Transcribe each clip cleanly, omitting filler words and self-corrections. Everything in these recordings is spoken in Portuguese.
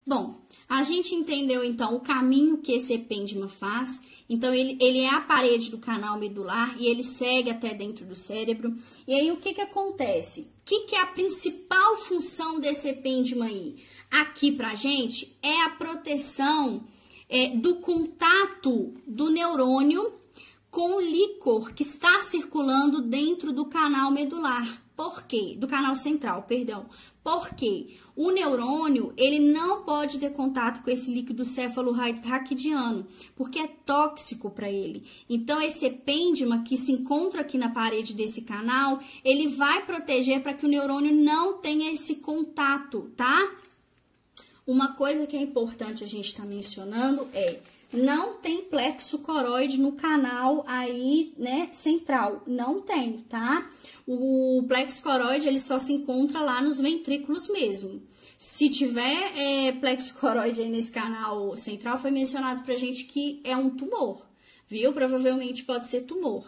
Bom, a gente entendeu, então, o caminho que esse epêndima faz. Então, ele é a parede do canal medular e ele segue até dentro do cérebro. E aí, o que acontece? O que é a principal função desse epêndima aí? Aqui pra gente é a proteção do contato do neurônio com o líquor que está circulando dentro do canal medular. Por quê? Do canal central, perdão. Porque o neurônio, ele não pode ter contato com esse líquido cefalorraquidiano, porque é tóxico para ele. Então, esse epêndima que se encontra aqui na parede desse canal, ele vai proteger para que o neurônio não tenha esse contato, tá? Uma coisa que é importante a gente estar mencionando é: não tem plexo coroide no canal aí, né, central. Não tem, tá? O plexo coroide, ele só se encontra lá nos ventrículos mesmo. Se tiver plexo coroide aí nesse canal central, foi mencionado pra gente que é um tumor, viu? Provavelmente pode ser tumor.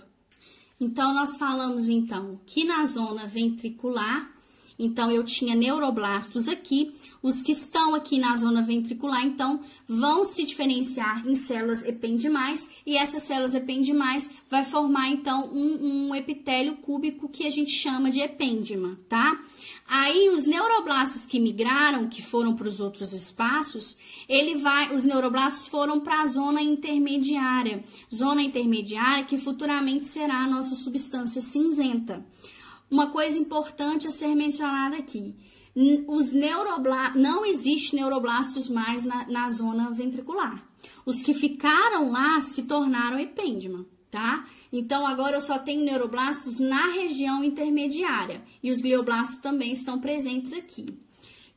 Então, nós falamos, então, que na zona ventricular, então, eu tinha neuroblastos aqui, os que estão aqui na zona ventricular, então, vão se diferenciar em células ependimais, e essas células ependimais vai formar, então, um epitélio cúbico que a gente chama de epêndima, tá? Aí, os neuroblastos que migraram, que foram para os outros espaços, os neuroblastos foram para a zona intermediária que futuramente será a nossa substância cinzenta. Uma coisa importante a ser mencionada aqui: não existe neuroblastos mais na zona ventricular. Os que ficaram lá se tornaram epêndima, tá? Então, agora eu só tenho neuroblastos na região intermediária e os glioblastos também estão presentes aqui. O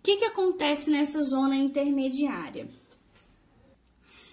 que acontece nessa zona intermediária?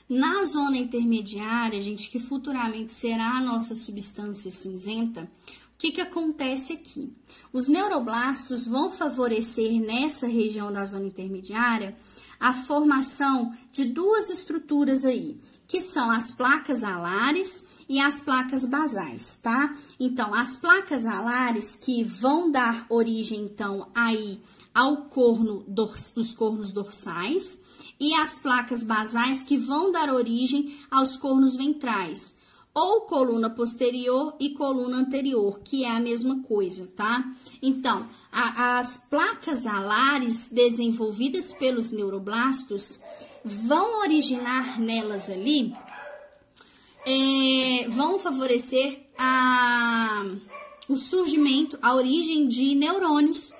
Na zona intermediária, gente, que futuramente será a nossa substância cinzenta, o que acontece aqui? Os neuroblastos vão favorecer nessa região da zona intermediária a formação de duas estruturas aí, que são as placas alares e as placas basais, tá? Então, as placas alares que vão dar origem, então, aí os cornos dorsais, e as placas basais que vão dar origem aos cornos ventrais, ou coluna posterior e coluna anterior, que é a mesma coisa, tá? Então, as placas alares desenvolvidas pelos neuroblastos vão originar nelas ali, vão favorecer o surgimento, a origem de neurônios.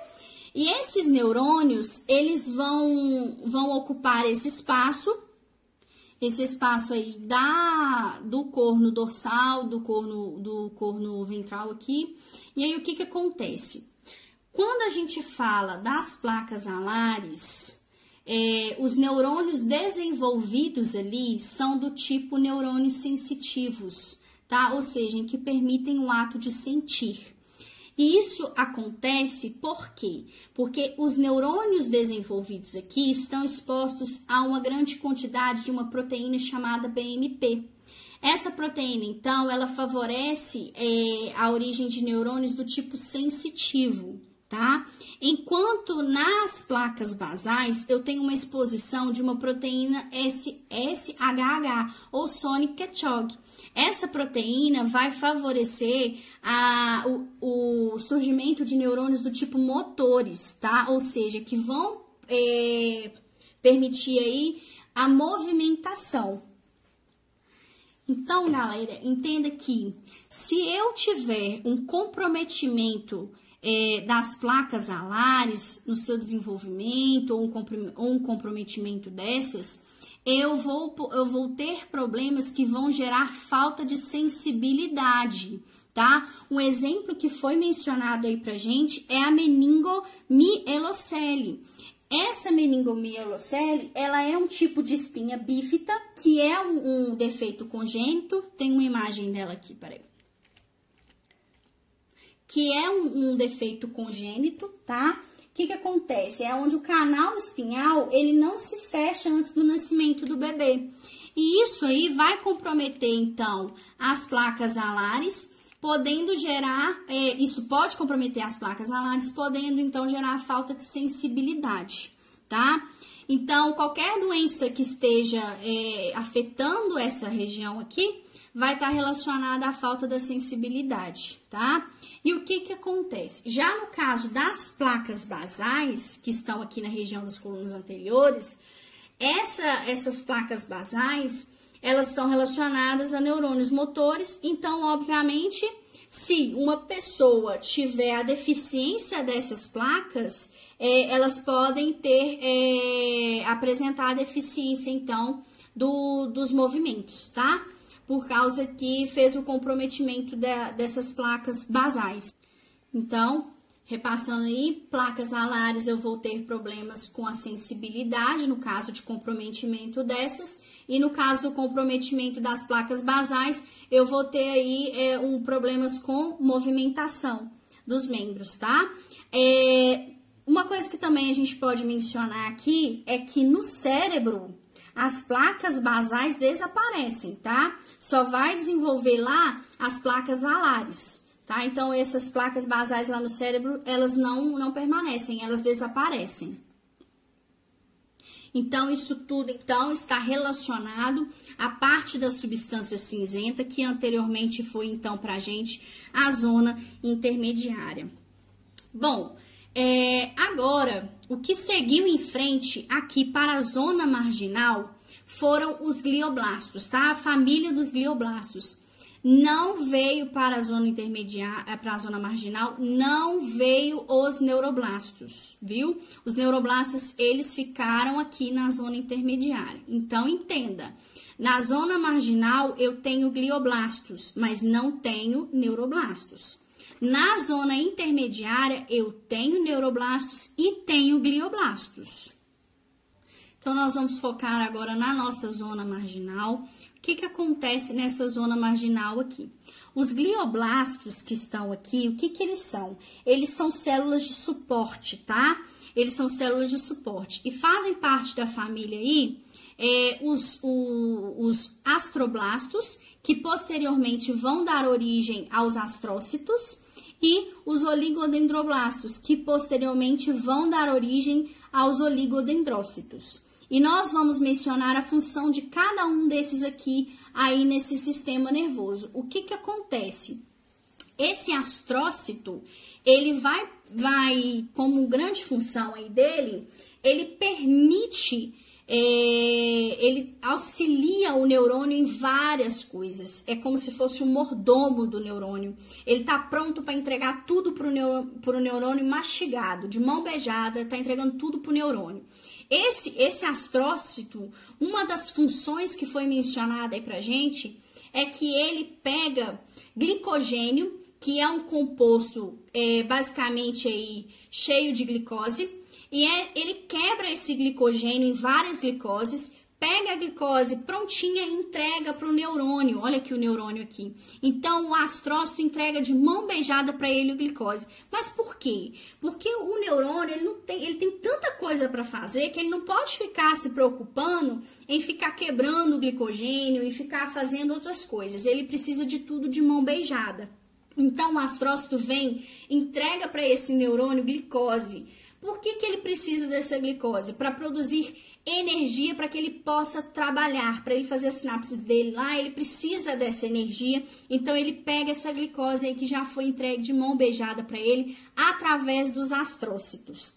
E esses neurônios, eles vão ocupar esse espaço aí do corno dorsal, do corno ventral aqui. E aí, o que acontece? Quando a gente fala das placas alares, os neurônios desenvolvidos ali são do tipo neurônios sensitivos, tá? Ou seja, em que permitem o ato de sentir. E isso acontece por quê? Porque os neurônios desenvolvidos aqui estão expostos a uma grande quantidade de uma proteína chamada BMP. Essa proteína, então, ela favorece a origem de neurônios do tipo sensitivo, tá? Enquanto nas placas basais, eu tenho uma exposição de uma proteína SHH, ou Sonic Hedgehog. Essa proteína vai favorecer o surgimento de neurônios do tipo motores, tá? Ou seja, que vão permitir aí a movimentação. Então, galera, entenda que se eu tiver um comprometimento das placas alares no seu desenvolvimento, ou um comprometimento dessas, eu vou ter problemas que vão gerar falta de sensibilidade, tá? Um exemplo que foi mencionado aí pra gente é a meningomielocele. Essa meningomielocele, ela é um tipo de espinha bífida, que é um defeito congênito. Tem uma imagem dela aqui, peraí. Que é um defeito congênito, tá? O que acontece? É onde o canal espinhal, ele não se fecha antes do nascimento do bebê. E isso aí vai comprometer, então, as placas alares, podendo gerar, isso pode comprometer as placas alares, podendo, então, gerar falta de sensibilidade, tá? Então, qualquer doença que esteja afetando essa região aqui, vai estar relacionada à falta da sensibilidade, tá? E o que acontece? Já no caso das placas basais, que estão aqui na região das colunas anteriores, essas placas basais, elas estão relacionadas a neurônios motores, então, obviamente, se uma pessoa tiver a deficiência dessas placas, elas podem apresentar a deficiência, então, dos movimentos, tá? Por causa que fez o comprometimento dessas placas basais. Então, repassando aí, placas alares eu vou ter problemas com a sensibilidade, no caso de comprometimento dessas, e no caso do comprometimento das placas basais, eu vou ter aí problemas com movimentação dos membros, tá? Uma coisa que também a gente pode mencionar aqui é que no cérebro, as placas basais desaparecem, tá? Só vai desenvolver lá as placas alares, tá? Então, essas placas basais lá no cérebro, elas não permanecem, elas desaparecem. Então, isso tudo, então, está relacionado à parte da substância cinzenta, que anteriormente foi, então, pra gente, a zona intermediária. Bom, agora, o que seguiu em frente aqui para a zona marginal foram os glioblastos, tá? A família dos glioblastos. Não veio para a zona intermediária, para a zona marginal, não veio os neuroblastos, viu? Os neuroblastos, eles ficaram aqui na zona intermediária. Então, entenda, na zona marginal eu tenho glioblastos, mas não tenho neuroblastos. Na zona intermediária, eu tenho neuroblastos e tenho glioblastos. Então, nós vamos focar agora na nossa zona marginal. O que acontece nessa zona marginal aqui? Os glioblastos que estão aqui, o que eles são? Eles são células de suporte, tá? Eles são células de suporte e fazem parte da família aí os astroblastos, que posteriormente vão dar origem aos astrócitos, e os oligodendroblastos, que posteriormente vão dar origem aos oligodendrócitos. E nós vamos mencionar a função de cada um desses aqui aí nesse sistema nervoso. O que acontece? Esse astrócito, ele vai como grande função aí dele, ele permite, ele auxilia o neurônio em várias coisas. É como se fosse um mordomo do neurônio. Ele tá pronto para entregar tudo pro neurônio mastigado, de mão beijada, tá entregando tudo pro neurônio. Esse astrócito, uma das funções que foi mencionada aí pra gente, é que ele pega glicogênio, que é um composto basicamente aí cheio de glicose, e ele quebra esse glicogênio em várias glicoses, pega a glicose prontinha e entrega para o neurônio. Olha aqui o neurônio aqui. Então, o astrócito entrega de mão beijada para ele a glicose. Mas por quê? Porque o neurônio, ele tem tanta coisa para fazer que ele não pode ficar se preocupando em ficar quebrando o glicogênio e ficar fazendo outras coisas. Ele precisa de tudo de mão beijada. Então, o astrócito vem, entrega para esse neurônio glicose. Por que ele precisa dessa glicose? Para produzir energia para que ele possa trabalhar, para ele fazer as sinapses dele lá, ele precisa dessa energia. Então, ele pega essa glicose aí que já foi entregue de mão beijada para ele através dos astrócitos.